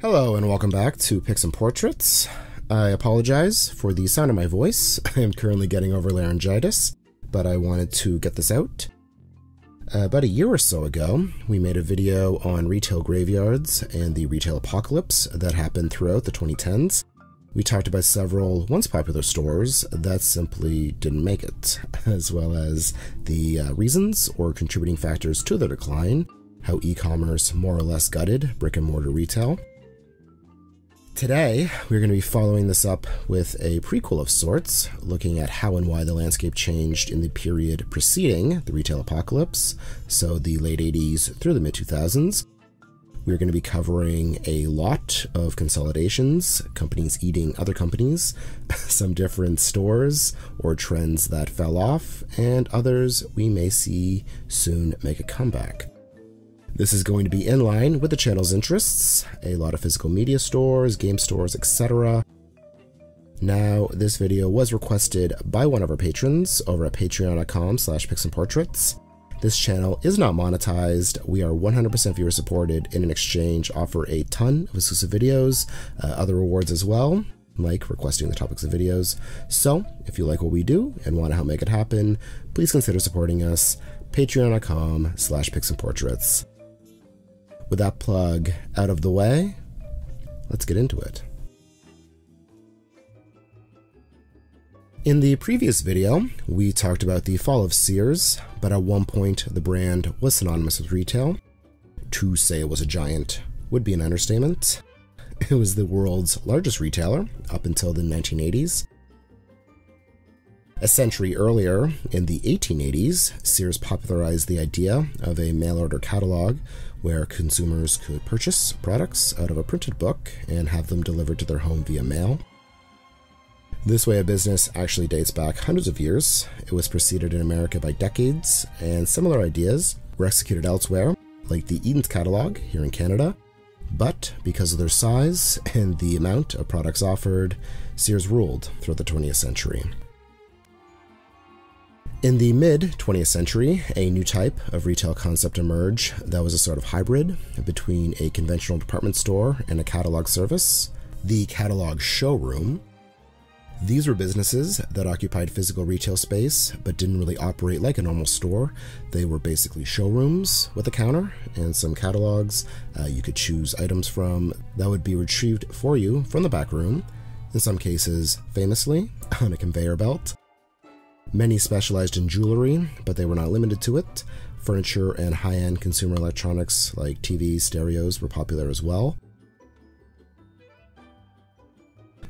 Hello and welcome back to Pics and Portraits. I apologize for the sound of my voice. I am currently getting over laryngitis, but I wanted to get this out. About a year or so ago, we made a video on retail graveyards and the retail apocalypse that happened throughout the 2010s. We talked about several once popular stores that simply didn't make it, as well as the reasons or contributing factors to their decline, how e-commerce more or less gutted brick-and-mortar retail. Today, we're going to be following this up with a prequel of sorts, looking at how and why the landscape changed in the period preceding the retail apocalypse, so the late 80s through the mid-2000s. We're going to be covering a lot of consolidations, companies eating other companies, some different stores or trends that fell off, and others we may see soon make a comeback. This is going to be in line with the channel's interests, a lot of physical media stores, game stores, etc. Now, this video was requested by one of our patrons over at patreon.com/picsandportraits. This channel is not monetized. We are 100% viewer supported. In exchange, offer a ton of exclusive videos, other rewards as well, like requesting the topics of videos. So, if you like what we do and want to help make it happen, please consider supporting us. Patreon.com/picsandportraits. With that plug out of the way, let's get into it. In the previous video, we talked about the fall of Sears, but at one point the brand was synonymous with retail. To say it was a giant would be an understatement. It was the world's largest retailer up until the 1980s. A century earlier, in the 1880s, Sears popularized the idea of a mail-order catalog where consumers could purchase products out of a printed book and have them delivered to their home via mail. This way of business actually dates back hundreds of years. It was preceded in America by decades, and similar ideas were executed elsewhere, like the Eaton's catalog here in Canada. But because of their size and the amount of products offered, Sears ruled throughout the 20th century. In the mid-20th century, a new type of retail concept emerged that was a sort of hybrid between a conventional department store and a catalog service, the catalog showroom. These were businesses that occupied physical retail space but didn't really operate like a normal store. They were basically showrooms with a counter and some catalogs you could choose items from that would be retrieved for you from the back room, in some cases famously on a conveyor belt. Many specialized in jewelry, but they were not limited to it. Furniture and high-end consumer electronics like TVs, stereos were popular as well.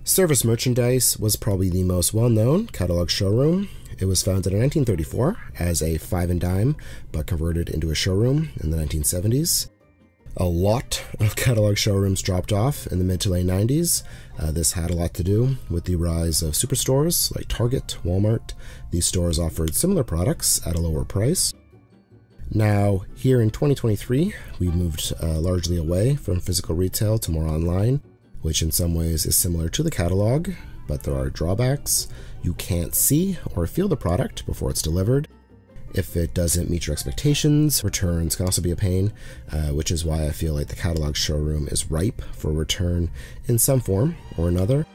Service merchandise was probably the most well-known catalog showroom. It was founded in 1934 as a five and dime, but converted into a showroom in the 1970s. A lot of catalog showrooms dropped off in the mid to late 90s. This had a lot to do with the rise of superstores like Target, Walmart. These stores offered similar products at a lower price. Now, here in 2023, we moved largely away from physical retail to more online, which in some ways is similar to the catalog, but there are drawbacks. You can't see or feel the product before it's delivered. If it doesn't meet your expectations, returns can also be a pain, which is why I feel like the catalog showroom is ripe for return in some form or another.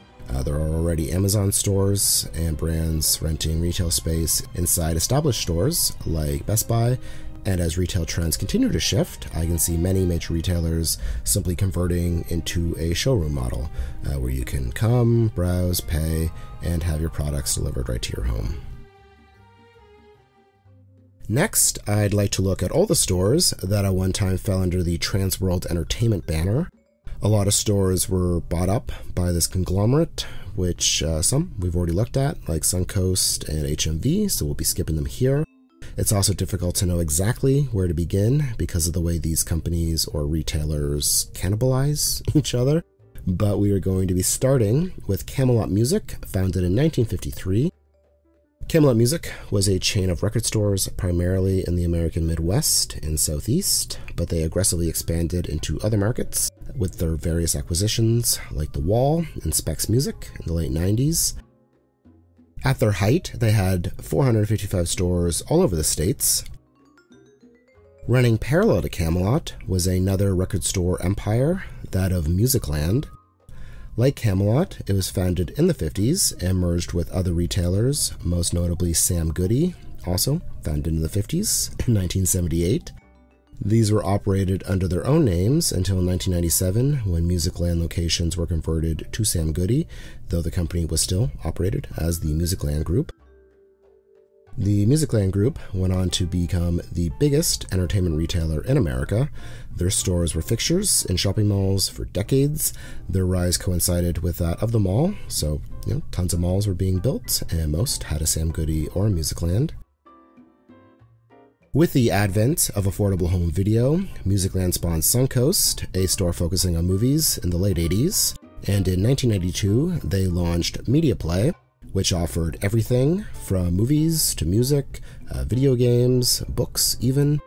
There are already Amazon stores and brands renting retail space inside established stores like Best Buy, and as retail trends continue to shift, I can see many major retailers simply converting into a showroom model, where you can come, browse, pay, and have your products delivered right to your home. Next, I'd like to look at all the stores that at one time fell under the Transworld Entertainment banner. A lot of stores were bought up by this conglomerate, which some we've already looked at, like Suncoast and HMV, so we'll be skipping them here. It's also difficult to know exactly where to begin because of the way these companies or retailers cannibalize each other, but we are going to be starting with Camelot Music, founded in 1953. Camelot Music was a chain of record stores primarily in the American Midwest and Southeast, but they aggressively expanded into other markets with their various acquisitions like The Wall and Specs Music in the late 90s. At their height, they had 455 stores all over the states. Running parallel to Camelot was another record store empire, that of Musicland. Like Camelot, it was founded in the 50s and merged with other retailers, most notably Sam Goody, also founded in the 50s in 1978. These were operated under their own names until 1997, when Musicland locations were converted to Sam Goody, though the company was still operated as the Musicland Group. The Musicland Group went on to become the biggest entertainment retailer in America. Their stores were fixtures in shopping malls for decades. Their rise coincided with that of the mall, so tons of malls were being built, and most had a Sam Goody or a Musicland. With the advent of affordable home video, Musicland spawned Suncoast, a store focusing on movies in the late 80s, and in 1992 they launched MediaPlay, which offered everything from movies to music, video games, books even.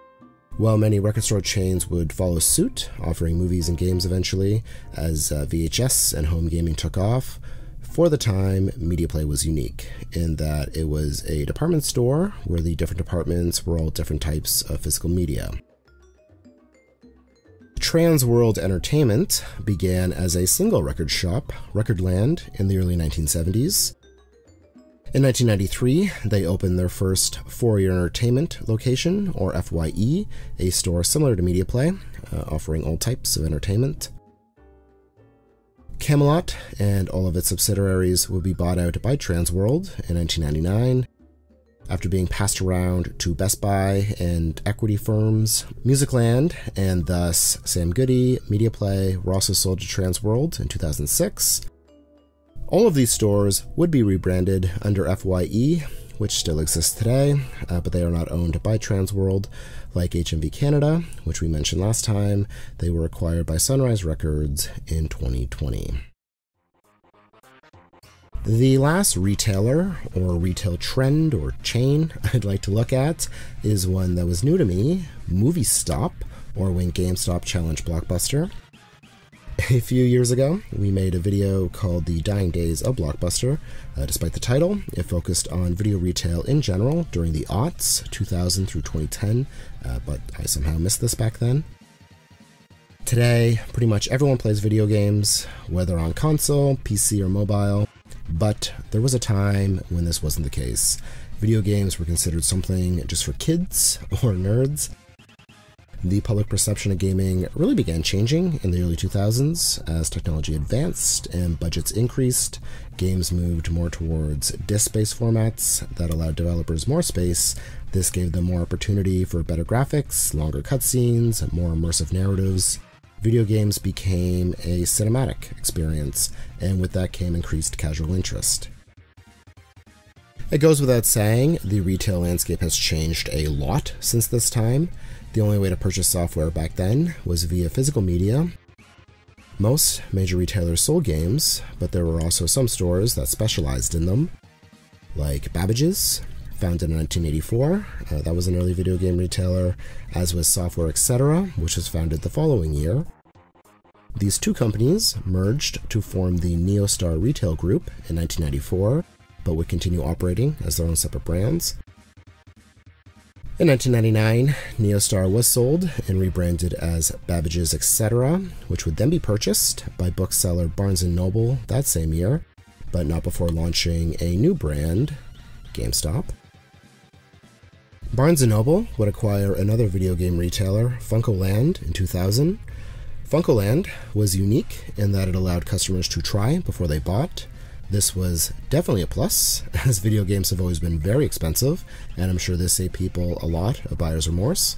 While many record store chains would follow suit, offering movies and games eventually, as VHS and home gaming took off, for the time, MediaPlay was unique in that it was a department store where the different departments were all different types of physical media. Transworld Entertainment began as a single record shop, Recordland, in the early 1970s. In 1993, they opened their first Fourier Entertainment location, or FYE, a store similar to MediaPlay, offering all types of entertainment. Camelot and all of its subsidiaries would be bought out by Transworld in 1999. After being passed around to Best Buy and equity firms, Musicland and thus Sam Goody, MediaPlay were also sold to Transworld in 2006. All of these stores would be rebranded under FYE, which still exists today, but they are not owned by Transworld. Like HMV Canada, which we mentioned last time, they were acquired by Sunrise Records in 2020. The last retailer, or retail trend, or chain I'd like to look at is one that was new to me, MovieStop, or when GameStop challenged Blockbuster. A few years ago, we made a video called The Dying Days of Blockbuster. Despite the title, it focused on video retail in general during the aughts, 2000 through 2010, but I somehow missed this back then. Today, pretty much everyone plays video games, whether on console, PC, or mobile, but there was a time when this wasn't the case. Video games were considered something just for kids or nerds. The public perception of gaming really began changing in the early 2000s as technology advanced and budgets increased. Games moved more towards disc-based formats that allowed developers more space. This gave them more opportunity for better graphics, longer cutscenes, more immersive narratives. Video games became a cinematic experience, and with that came increased casual interest. It goes without saying, the retail landscape has changed a lot since this time. The only way to purchase software back then was via physical media. Most major retailers sold games, but there were also some stores that specialized in them, like Babbage's, founded in 1984. That was an early video game retailer, as was Software Etc., which was founded the following year. These two companies merged to form the Neostar Retail Group in 1994, but would continue operating as their own separate brands. In 1999, Neostar was sold and rebranded as Babbage's Etc., which would then be purchased by bookseller Barnes & Noble that same year, but not before launching a new brand, GameStop. Barnes & Noble would acquire another video game retailer, FuncoLand, in 2000. FuncoLand was unique in that it allowed customers to try before they bought. This was definitely a plus, as video games have always been very expensive, and I'm sure this saved people a lot of buyer's remorse.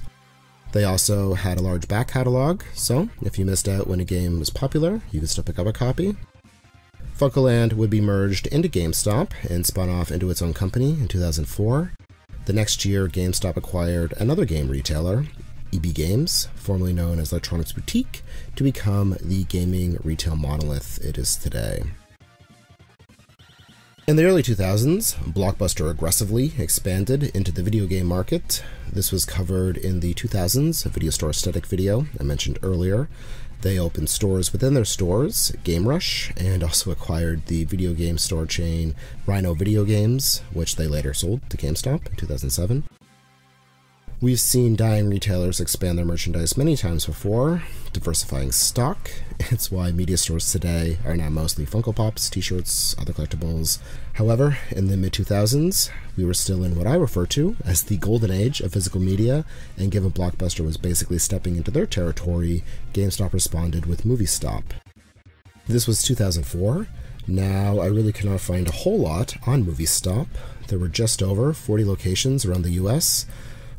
They also had a large back catalog, so if you missed out when a game was popular, you could still pick up a copy. FuncoLand would be merged into GameStop and spun off into its own company in 2004. The next year, GameStop acquired another game retailer, EB Games, formerly known as Electronics Boutique, to become the gaming retail monolith it is today. In the early 2000s, Blockbuster aggressively expanded into the video game market. This was covered in the 2000s Video Store Aesthetic video I mentioned earlier. They opened stores within their stores, GameRush, and also acquired the video game store chain Rhino Video Games, which they later sold to GameStop in 2007. We've seen dying retailers expand their merchandise many times before, diversifying stock. It's why media stores today are now mostly Funko Pops, t-shirts, other collectibles. However, in the mid-2000s, we were still in what I refer to as the golden age of physical media, and given Blockbuster was basically stepping into their territory, GameStop responded with MovieStop. This was 2004. Now, I really cannot find a whole lot on MovieStop. There were just over 40 locations around the US.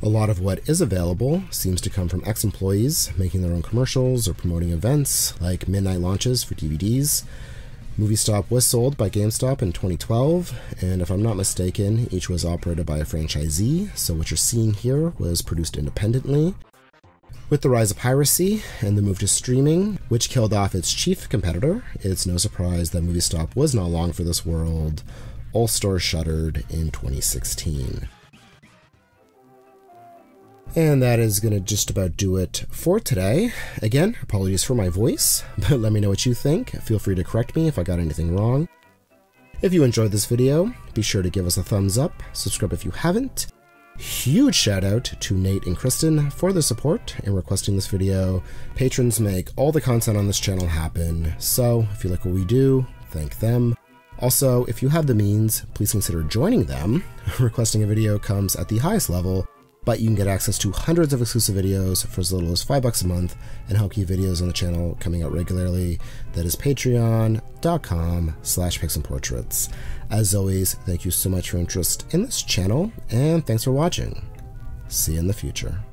A lot of what is available seems to come from ex-employees making their own commercials or promoting events like midnight launches for DVDs. MovieStop was sold by GameStop in 2012, and if I'm not mistaken, each was operated by a franchisee, so what you're seeing here was produced independently. With the rise of piracy and the move to streaming, which killed off its chief competitor, it's no surprise that MovieStop was not long for this world. All stores shuttered in 2016. And that is going to just about do it for today. Again, apologies for my voice, but let me know what you think. Feel free to correct me if I got anything wrong. If you enjoyed this video, be sure to give us a thumbs up, subscribe if you haven't. Huge shout out to Nate and Kristen for their support in requesting this video. Patrons make all the content on this channel happen, so if you like what we do, thank them. Also, if you have the means, please consider joining them. Requesting a video comes at the highest level, but you can get access to hundreds of exclusive videos for as little as $5 a month and help keep videos on the channel coming out regularly. That is patreon.com/pixandportraits. As always, thank you so much for your interest in this channel, and thanks for watching. See you in the future.